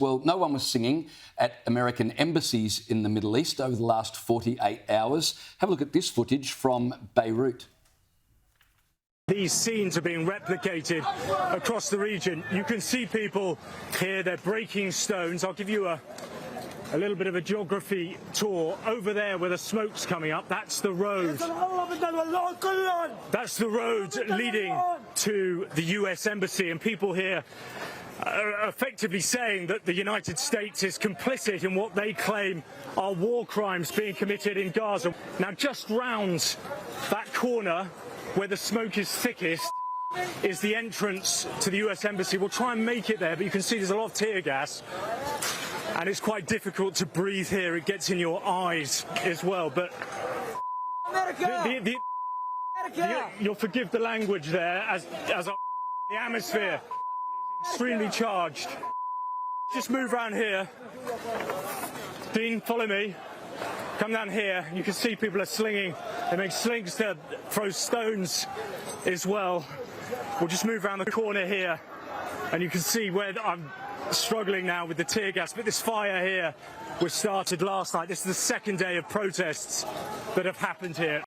Well, no one was singing at American embassies in the Middle East over the last 48 hours. Have a look at this footage from Beirut. These scenes are being replicated across the region. You can see people here, they're breaking stones. I'll give you a little bit of a geography tour. Over there where the smoke's coming up, that's the road. That's the road leading to the US Embassy, and people here are effectively saying that the United States is complicit in what they claim are war crimes being committed in Gaza. Now, just round that corner where the smoke is thickest is the entrance to the US Embassy. We'll try and make it there, but you can see there's a lot of tear gas, and it's quite difficult to breathe here. It gets in your eyes as well. But you'll forgive the language there, as the atmosphere extremely charged. Just move around here. Dean, follow me. Come down here. You can see people are slinging. They make slings to throw stones as well. We'll just move around the corner here, and you can see where I'm struggling now with the tear gas. But this fire here was started last night. This is the second day of protests that have happened here.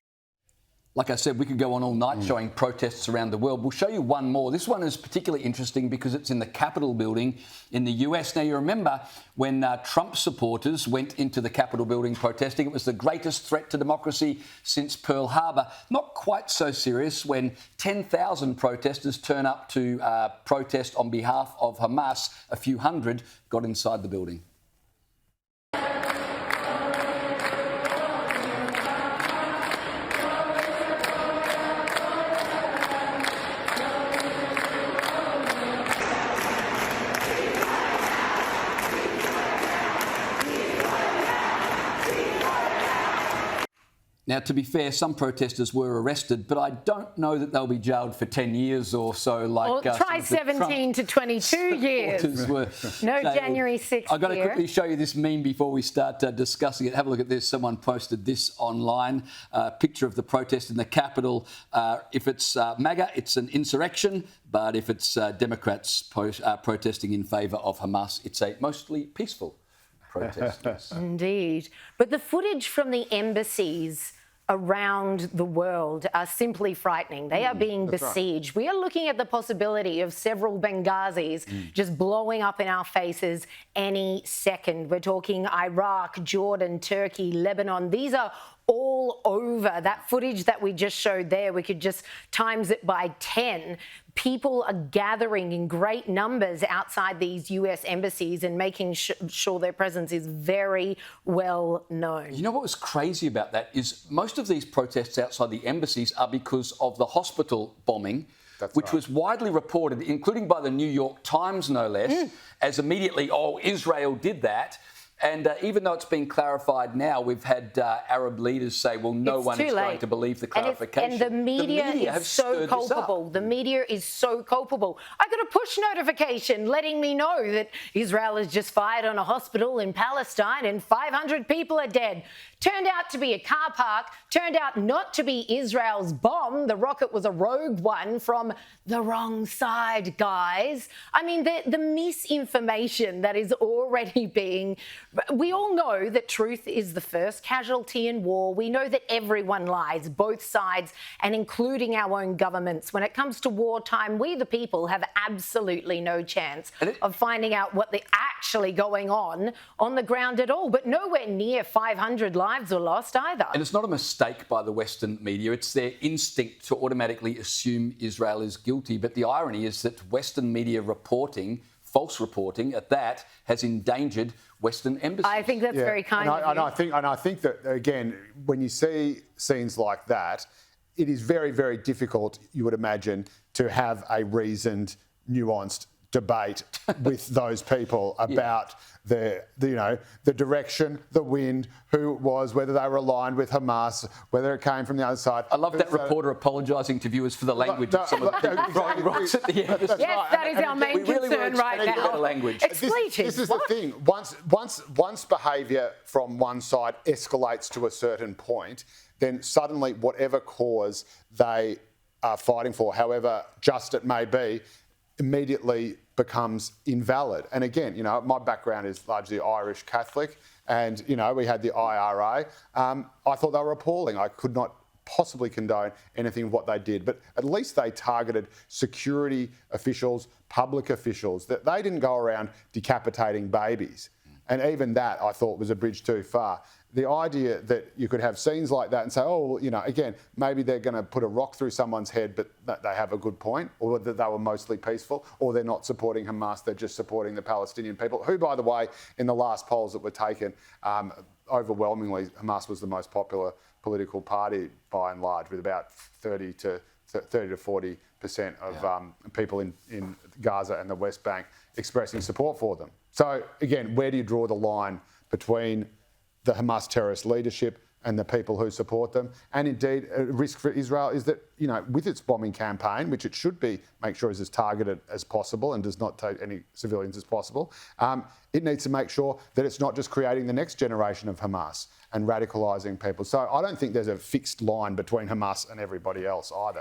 Like I said, we could go on all night showing protests around the world. We'll show you one more. This one is particularly interesting because it's in the Capitol building in the US. Now, you remember when Trump supporters went into the Capitol building protesting, it was the greatest threat to democracy since Pearl Harbor. Not quite so serious when 10,000 protesters turn up to protest on behalf of Hamas. A few hundred got inside the building. Now, to be fair, some protesters were arrested, but I don't know that they'll be jailed for 10 years or so. Like, or try 17 to 22 years. No January 6th. I've got to quickly show you this meme before we start discussing it. Have a look at this. Someone posted this online. Picture of the protest in the Capitol. If it's MAGA, it's an insurrection. But if it's Democrats protesting in favour of Hamas, it's a mostly peaceful protest. Indeed. But the footage from the embassies around the world are simply frightening. They are being besieged. Right. We are looking at the possibility of several Benghazis just blowing up in our faces any second. We're talking Iraq, Jordan, Turkey, Lebanon. These are all over. That footage that we just showed there, we could just times it by 10. People are gathering in great numbers outside these US embassies and making sure their presence is very well known. You know what was crazy about that is most of these protests outside the embassies are because of the hospital bombing, which was widely reported, including by the New York Times, no less, as immediately, oh, Israel did that. And even though it's been clarified now, we've had Arab leaders say, well, no one is going to believe the clarification. And the media is so culpable. The media is so culpable. I got a push notification letting me know that Israel has just fired on a hospital in Palestine and 500 people are dead. Turned out to be a car park. Turned out not to be Israel's bomb. The rocket was a rogue one from the wrong side, guys. I mean, the misinformation that is already being... We all know that truth is the first casualty in war. We know that everyone lies, both sides, and including our own governments. When it comes to wartime, we the people have absolutely no chance of finding out what actually going on the ground at all. But nowhere near 500 lives were lost either. And it's not a mistake by the Western media. It's their instinct to automatically assume Israel is guilty. But the irony is that Western media reporting, false reporting at that, has endangered Western embassies. I think that's very kind of you. And I think that, again, when you see scenes like that, it is very, very difficult, you would imagine, to have a reasoned, nuanced debate with those people about the direction, the wind, who it was, whether they were aligned with Hamas, whether it came from the other side. I love that reporter apologising to viewers for the language of some of the people throwing rocks at the end. Yes, that is our main concern right now. Language. Expletive. This is the thing. Once behaviour from one side escalates to a certain point, then suddenly whatever cause they are fighting for, however just it may be, immediately becomes invalid. And again, my background is largely Irish Catholic, and, we had the IRA. I thought they were appalling. I could not possibly condone anything of what they did, but at least they targeted security officials, public officials, that they didn't go around decapitating babies. And even that I thought was a bridge too far. The idea that you could have scenes like that and say, again, maybe they're going to put a rock through someone's head, but that they have a good point, or that they were mostly peaceful, or they're not supporting Hamas, they're just supporting the Palestinian people, who, by the way, in the last polls that were taken, overwhelmingly, Hamas was the most popular political party by and large, with about 30 to 40% of people in Gaza and the West Bank expressing support for them. So again, where do you draw the line between the Hamas terrorist leadership and the people who support them? And indeed, a risk for Israel is that, with its bombing campaign, which it should be, make sure is as targeted as possible and does not take any civilians as possible, it needs to make sure that it's not just creating the next generation of Hamas and radicalising people. So I don't think there's a fixed line between Hamas and everybody else either.